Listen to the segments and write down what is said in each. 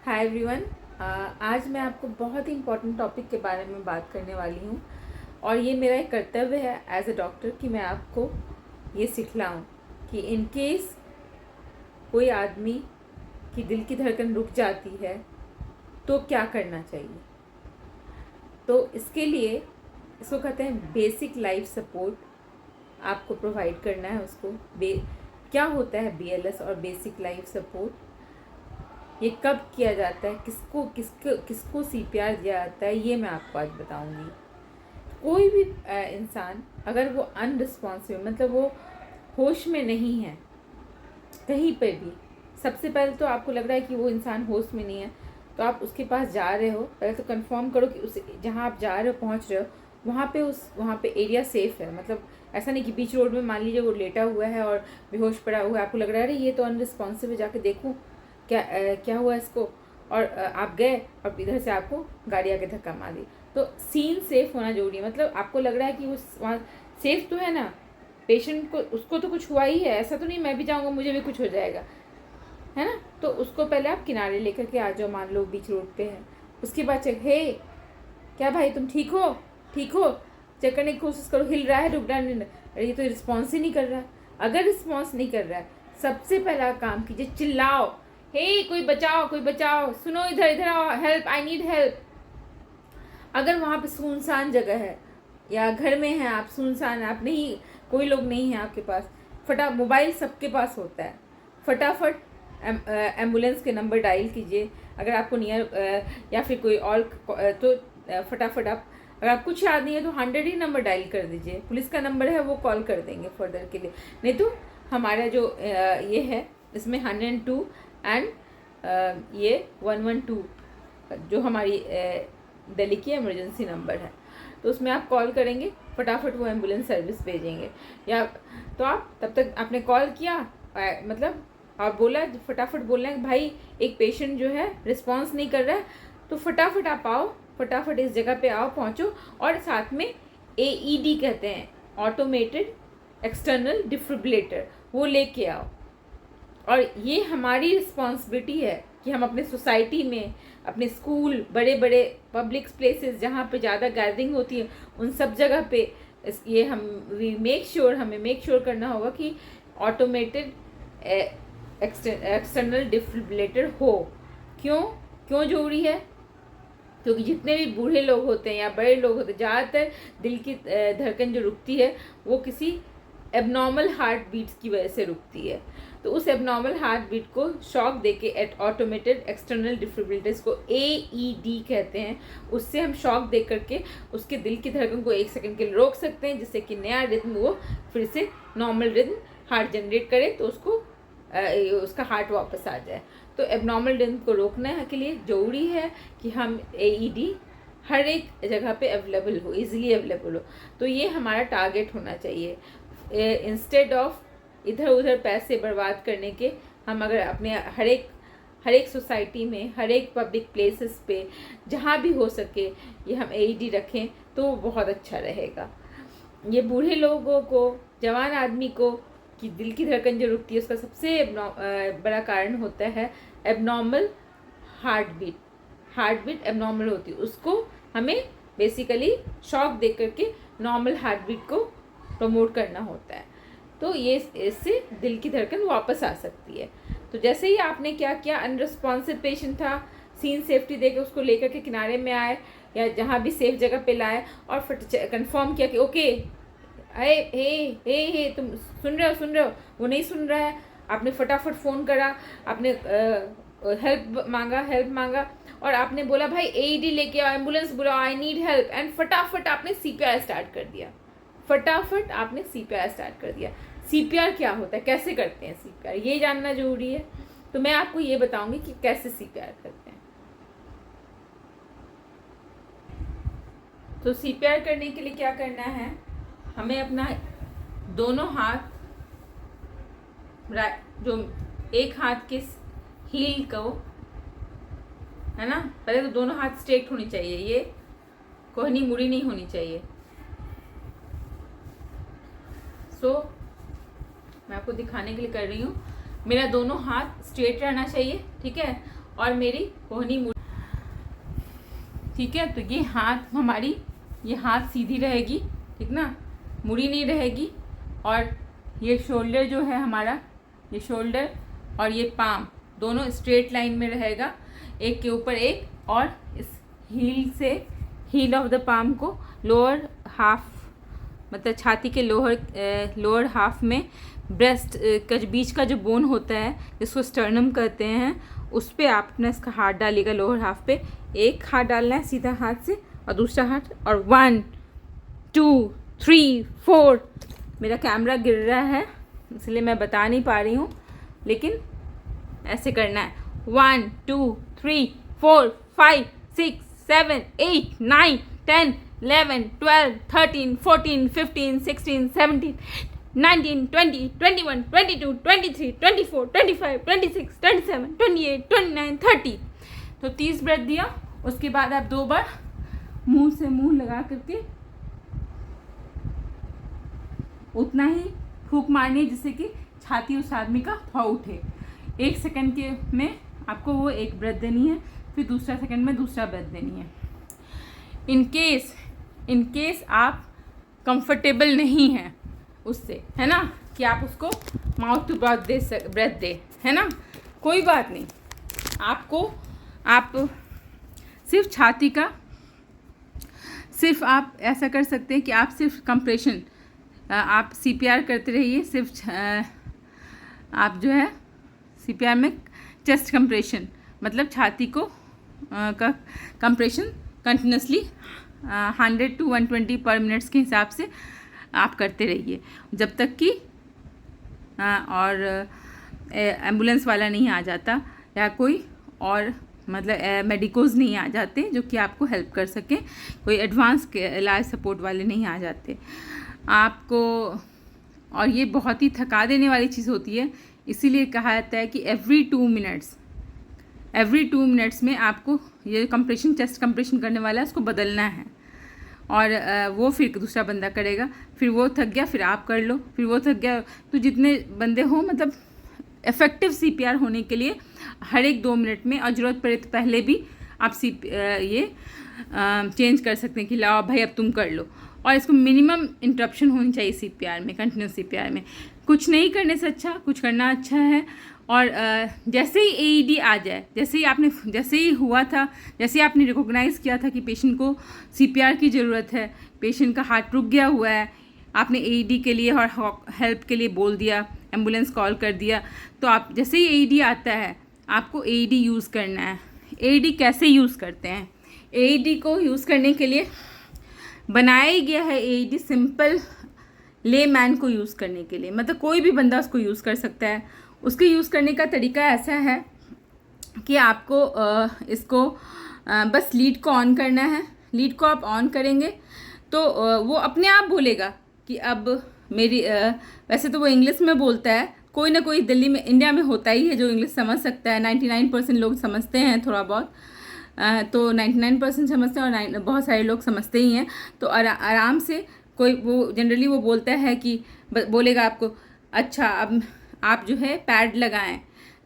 Hi everyone. आज मैं आपको बहुत ही इम्पोर्टेंट टॉपिक के बारे में बात करने वाली हूँ और ये मेरा एक कर्तव्य है एज अ डॉक्टर कि मैं आपको ये सिखलाऊँ कि इन केस कोई आदमी की दिल की धड़कन रुक जाती है तो क्या करना चाहिए। तो इसके लिए इसको कहते हैं बेसिक लाइफ सपोर्ट आपको प्रोवाइड करना है उसको। क्या होता है BLS और बेसिक लाइफ सपोर्ट, ये कब किया जाता है, किसको किसको किसको CPR दिया जाता है, ये मैं आपको आज बताऊंगी। कोई भी इंसान अगर वो अनरिस्पॉन्सिव मतलब वो होश में नहीं है कहीं पे भी, सबसे पहले तो आपको लग रहा है कि वो इंसान होश में नहीं है तो आप उसके पास जा रहे हो, पहले तो कंफर्म करो कि उस जहाँ आप जा रहे हो पहुँच रहे हो वहाँ पे एरिया सेफ़ है। मतलब ऐसा नहीं कि बीच रोड में मान लीजिए वो लेटा हुआ है और बेहोश पड़ा हुआ है, आपको लग रहा है अरे ये तो अनरिस्पॉन्सिव है, जाके देखूँ क्या हुआ इसको, और आप गए और इधर से आपको गाड़ी आके धक्का मार दी। तो सीन सेफ होना जरूरी है। मतलब आपको लग रहा है कि उस वहाँ सेफ तो है ना, पेशेंट को उसको तो कुछ हुआ ही है, ऐसा तो नहीं मैं भी जाऊँगा मुझे भी कुछ हो जाएगा, है ना। तो उसको पहले आप किनारे लेकर के आ जाओ, मान लो बीच रोड पे है। उसके बाद चेक, हे क्या भाई तुम ठीक हो, चेक करने की कोशिश करो, हिल रहा है, रुक रहा है, अरे ये तो रिस्पॉन्स ही नहीं कर रहा है। अगर रिस्पॉन्स नहीं कर रहा है सबसे पहला काम कीजिए, चिल्लाओ, हे कोई बचाओ, सुनो, इधर इधर आओ, हेल्प, आई नीड हेल्प। अगर वहाँ पे सुनसान जगह है या घर में है आप, सुनसान, आप नहीं, कोई लोग नहीं है आपके पास, मोबाइल सबके पास होता है, फटाफट एम्बुलेंस के नंबर डायल कीजिए। अगर आपको नियर या फिर कोई और तो फटाफट आप, अगर आप कुछ याद नहीं है तो 100 ही नंबर डायल कर दीजिए, पुलिस का नंबर है वो कॉल कर देंगे फर्दर के लिए। नहीं तो हमारा जो ये है इसमें 102 एंड ये 112 जो हमारी दिल्ली की इमरजेंसी नंबर है, तो उसमें आप कॉल करेंगे, फटाफट वो एम्बुलेंस सर्विस भेजेंगे। या तो आप तब तक आपने कॉल किया, मतलब आप बोला, फटाफट बोलना है भाई एक पेशेंट जो है रिस्पॉन्स नहीं कर रहा है, तो फटाफट आप आओ, फटाफट इस जगह पे आओ, पहुँचो, और साथ में AED कहते हैं, ऑटोमेटेड एक्सटर्नल डिफिब्रिलेटर, वो लेके आओ। और ये हमारी रिस्पॉन्सिबिलिटी है कि हम अपने सोसाइटी में, अपने स्कूल, बड़े बड़े पब्लिक प्लेसेस जहाँ पे ज़्यादा गैदरिंग होती है, उन सब जगह पे ये हमें मेक श्योर करना होगा कि ऑटोमेटेड एक्सटर्नल डिफिब्रिलेटर हो। क्यों ज़रूरी है? क्योंकि जितने भी बूढ़े लोग होते हैं या बड़े लोग होते हैं, ज़्यादातर दिल की धड़कन जो रुकती है वो किसी एबनॉर्मल हार्ट बीट्स की वजह से रुकती है। तो उस एबनॉर्मल हार्ट बीट को शॉक देके ऑटोमेटेड एक्सटर्नल डिफिब्रिलेटर्स को AED कहते हैं, उससे हम शॉक दे करके उसके दिल की धड़कन को 1 सेकंड के लिए रोक सकते हैं, जिससे कि नया रिद्म वो फिर से नॉर्मल रिद्म हार्ट जनरेट करे, तो उसको उसका हार्ट वापस आ जाए। तो एबनॉर्मल रिद्म को रोकने के लिए ज़रूरी है कि हम AED हर एक जगह पे अवेलेबल हो, इजीली अवेलेबल हो। तो ये हमारा टारगेट होना चाहिए। इंस्टेड ऑफ इधर उधर पैसे बर्बाद करने के, हम अगर अपने हर एक सोसाइटी में, हर एक पब्लिक प्लेसेस पे जहाँ भी हो सके ये हम AED रखें तो बहुत अच्छा रहेगा। ये बूढ़े लोगों को, जवान आदमी को कि दिल की धड़कन जो रुकती है उसका सबसे बड़ा कारण होता है एबनॉर्मल हार्ट बीट एबनॉर्मल होती है, उसको हमें बेसिकली शॉक दे करके नॉर्मल हार्ट बीट को प्रमोट करना होता है। तो ये इससे दिल की धड़कन वापस आ सकती है। तो जैसे ही आपने क्या किया, अनरिस्पॉन्सिव पेशेंट था, सीन सेफ्टी देकर उसको लेकर के किनारे में आए या जहाँ भी सेफ जगह पे लाए और कंफर्म किया कि ओके, हे तुम सुन रहे हो, वो नहीं सुन रहा है, आपने फटाफट फ़ोन करा, आपने हेल्प मांगा और आपने बोला भाई AED लेके आओ, एम्बुलेंस बुलाओ, आई नीड हेल्प, एंड फटाफट आपने CPR स्टार्ट कर दिया। CPR क्या होता है, कैसे करते हैं CPR, ये जानना जरूरी है। तो मैं आपको ये बताऊंगी कि कैसे CPR करते हैं। तो CPR करने के लिए क्या करना है, हमें अपना दोनों हाथ, जो एक हाथ के हील को, है ना, पहले तो दोनों हाथ स्ट्रेट होनी चाहिए, ये कोहनी मुड़ी नहीं होनी चाहिए। मैं आपको दिखाने के लिए कर रही हूँ, मेरा दोनों हाथ स्ट्रेट रहना चाहिए, ठीक है, और मेरी कोहनी मुड़ी, ठीक है। तो ये हाथ हमारी, ये हाथ सीधी रहेगी, ठीक ना, मुड़ी नहीं रहेगी। और ये शोल्डर जो है हमारा, ये शोल्डर और ये पाम दोनों स्ट्रेट लाइन में रहेगा, एक के ऊपर एक। और इस हील से, हील ऑफ द पाम को लोअर हाफ, मतलब छाती के लोअर हाफ में ब्रेस्ट का जो बीच का जो बोन होता है जिसको स्टर्नम कहते हैं, उस पर आप अपना इसका हाथ डालिएगा लोअर हाफ पे। एक हाथ डालना है सीधा हाथ से और दूसरा हाथ, और 1 2 3 4। मेरा कैमरा गिर रहा है इसलिए मैं बता नहीं पा रही हूँ, लेकिन ऐसे करना है। 1 2 3 4 5 6 7 8 9 10 11 12 13 14 15 16 17 19 20 21 22 23 24 25 26 27 28 29 30। तो 30 ब्रेथ दिया। उसके बाद आप 2 बार मुंह से मुंह लगा करके उतना ही फूंक मारनी है जिससे कि छाती उस आदमी का थोड़ा उठे। 1 सेकंड के में आपको वो एक ब्रेथ देनी है, फिर दूसरा सेकंड में दूसरा ब्रेथ देनी है। इन केस आप कंफर्टेबल नहीं हैं उससे, है ना, कि आप उसको माउथ टू ब्रेथ दे, है ना, कोई बात नहीं। आप सिर्फ छाती का, सिर्फ आप ऐसा कर सकते हैं कि आप सिर्फ कंप्रेशन, आप CPR करते रहिए। सिर्फ आप जो है CPR में चेस्ट कंप्रेशन, मतलब छाती को का कंप्रेशन कंटिन्यूसली 100 to 120 पर मिनट्स के हिसाब से आप करते रहिए जब तक कि और एम्बुलेंस वाला नहीं आ जाता या कोई और मतलब मेडिकोज नहीं आ जाते जो कि आपको हेल्प कर सकें, कोई एडवांस लाइफ सपोर्ट वाले नहीं आ जाते आपको। और ये बहुत ही थका देने वाली चीज़ होती है, इसीलिए कहा जाता है कि एवरी 2 मिनट्स में आपको ये कंप्रेशन, चेस्ट कंप्रेशन करने वाला है उसको बदलना है। और वो फिर दूसरा बंदा करेगा, फिर वो थक गया फिर आप कर लो, फिर वो थक गया। तो जितने बंदे हो, मतलब इफ़ेक्टिव CPR होने के लिए हर एक 2 मिनट में, और ज़रूरत पड़े तो पहले भी आप ये चेंज कर सकते हैं कि लाओ भाई अब तुम कर लो। और इसको मिनिमम इंटरप्शन होनी चाहिए CPR में, कंटिन्यूस CPR में। कुछ नहीं करने से अच्छा कुछ करना अच्छा है। और जैसे ही AED आ जाए, जैसे ही हुआ था, जैसे ही आपने रिकॉग्नाइज़ किया था कि पेशेंट को CPR की ज़रूरत है, पेशेंट का हार्ट रुक गया हुआ है, आपने AED के लिए और हेल्प के लिए बोल दिया, एम्बुलेंस कॉल कर दिया, तो आप जैसे ही AED आता है आपको AED यूज़ करना है। AED कैसे यूज़ करते हैं? AED को यूज़ करने के लिए बनाया ही गया है। AED सिंपल ले मैन को यूज़ करने के लिए, मतलब कोई भी बंदा उसको यूज़ कर सकता है। उसके यूज़ करने का तरीका ऐसा है कि आपको इसको बस लीड को ऑन करना है। लीड को आप ऑन करेंगे तो वो अपने आप बोलेगा कि अब मेरी वैसे तो वो इंग्लिश में बोलता है, कोई ना कोई दिल्ली में, इंडिया में होता ही है जो इंग्लिश समझ सकता है। 99% लोग समझते हैं थोड़ा बहुत, तो 99% समझते हैं और बहुत सारे लोग समझते ही हैं। तो आराम से कोई वो जनरली वो बोलता है कि बोलेगा आपको, अच्छा अब आप जो है पैड लगाएं,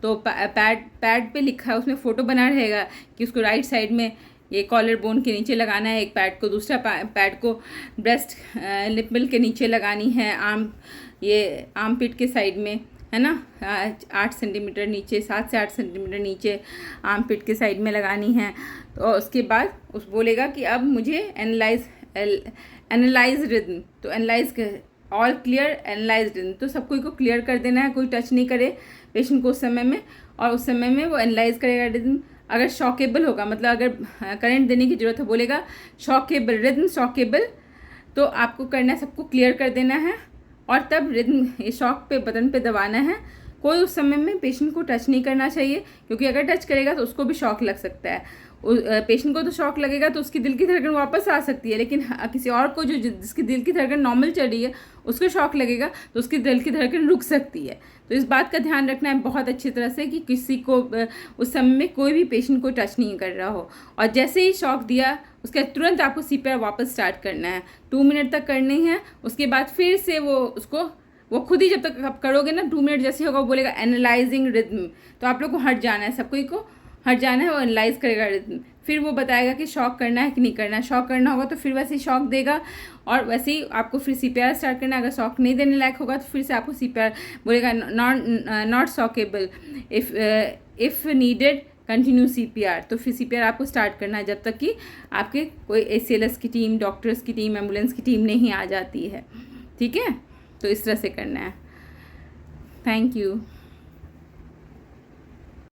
तो पैड पे लिखा है, उसमें फ़ोटो बना रहेगा कि उसको राइट साइड में ये कॉलर बोन के नीचे लगाना है एक पैड को, दूसरा पैड को ब्रेस्ट निप्पल के नीचे लगानी है, आर्म पिट के साइड में, है ना, 8 सेंटीमीटर नीचे, 7 से 8 सेंटीमीटर नीचे आर्म पिट के साइड में लगानी है। तो उसके बाद उस बोलेगा कि अब मुझे एनालाइज रिदम, तो analyse all clear analyse rhythm, तो सब कोई को क्लियर कर देना है, कोई टच नहीं करे पेशेंट को उस समय में, और उस समय में वो एनालाइज करेगा रिदम। अगर शॉकेबल होगा, मतलब अगर करंट देने की ज़रूरत है, बोलेगा शॉकेबल रिदम, शॉकेबल, तो आपको करना है, सबको क्लियर कर देना है और तब रिदम ये शॉक पे बटन पे दबाना है। कोई उस समय में पेशेंट को टच नहीं करना चाहिए, क्योंकि अगर टच करेगा तो उसको भी शॉक लग सकता है। पेशेंट को तो शॉक लगेगा तो उसकी दिल की धड़कन वापस आ सकती है, लेकिन किसी और को जो जिसकी दिल की धड़कन नॉर्मल चल रही है उसको शॉक लगेगा तो उसकी दिल की धड़कन रुक सकती है। तो इस बात का ध्यान रखना है बहुत अच्छी तरह से कि किसी को उस समय में कोई भी पेशेंट को टच नहीं कर रहा हो। और जैसे ही शॉक दिया उसके तुरंत आपको CPR वापस स्टार्ट करना है, 2 मिनट तक करनी है। उसके बाद फिर से वो खुद ही, जब तक आप करोगे ना 2 मिनट जैसे होगा, वो बोलेगा एनालाइजिंग रिदम, तो आप लोग को हट जाना है, सब कोई को हट जाना है, वो एनालाइज करेगा रिदम, फिर वो बताएगा कि शॉक करना है कि नहीं करना है। शॉक करना होगा तो फिर वैसे ही शॉक देगा, और वैसे ही आपको फिर CPR स्टार्ट करना है। अगर शॉक नहीं देने लायक होगा तो फिर से आपको CPR बोलेगा, not shockable, if needed continue CPR। तो फिर CPR आपको स्टार्ट करना है जब तक कि आपके कोई ACLS की टीम, डॉक्टर्स की टीम, एम्बुलेंस की टीम नहीं आ जाती है। ठीक है, तो इस तरह से करना है। Thank you.